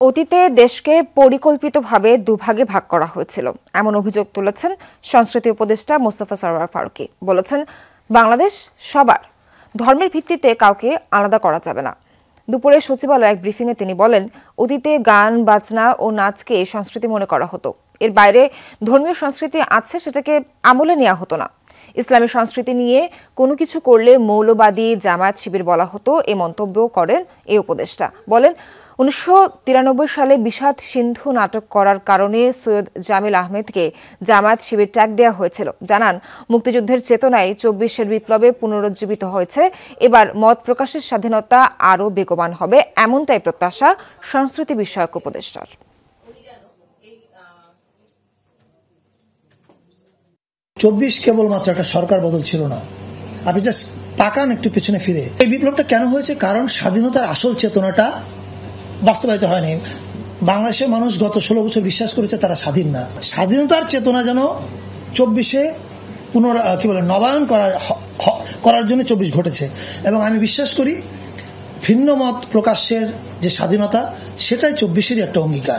অতীতে দেশকে পরিকল্পিতভাবে দুভাগে ভাগ করা হয়েছিল এমন অভিযোগ তুলেছেন সংস্কৃতি উপদেষ্টা মোস্তফা সরওয়ার ফারুকী। বলেছেন, বাংলাদেশ সবার, ধর্মের ভিত্তিতে কাউকে আলাদা করা যাবে না। দুপুরে সচিবালয়ে এক ব্রিফিংয়ে তিনি বলেন, অতীতে গান বাজনা ও নাচকে সংস্কৃতি মনে করা হতো, এর বাইরে ধর্মীয় সংস্কৃতি আছে সেটাকে আমলে নেওয়া হতো না। ইসলামী সংস্কৃতি নিয়ে কোনো কিছু করলে মৌলবাদী, জামায়াত, শিবির বলা হতো, এই মন্তব্য করেন এই উপদেষ্টা। বলেন, 1993 সালে বিষাদ সিন্ধু নাটক করার কারণে সৈয়দ জামিল আহমেদকে জামায়াত শিবির ট্যাগ দেওয়া হয়েছিল। জানান, মুক্তিযুদ্ধের চেতনায় 24-এর বিপ্লবে পুনরুজ্জীবিত হয়েছে। এবার মত প্রকাশের স্বাধীনতা আরও বেগবান হবে, এমনটাই প্রত্যাশা সংস্কৃতি বিষয়ক উপদেষ্টার। 24 কেবলমাত্র একটা সরকার বদল ছিল না। আপনি জাস্ট তাকান একটু পেছনে ফিরে, এই বিপ্লবটা কেন হয়েছে? কারণ স্বাধীনতার আসল চেতনাটা বাস্তবায়িত হয়নি। বাংলাদেশের মানুষ গত 16 বছর বিশ্বাস করেছে তারা স্বাধীন না। স্বাধীনতার চেতনা যেন 24-এ নবায়ন করার জন্য 24 ঘটেছে। এবং আমি বিশ্বাস করি ভিন্ন মত প্রকাশের যে স্বাধীনতা, সেটাই 24-এরই একটা অঙ্গীকার।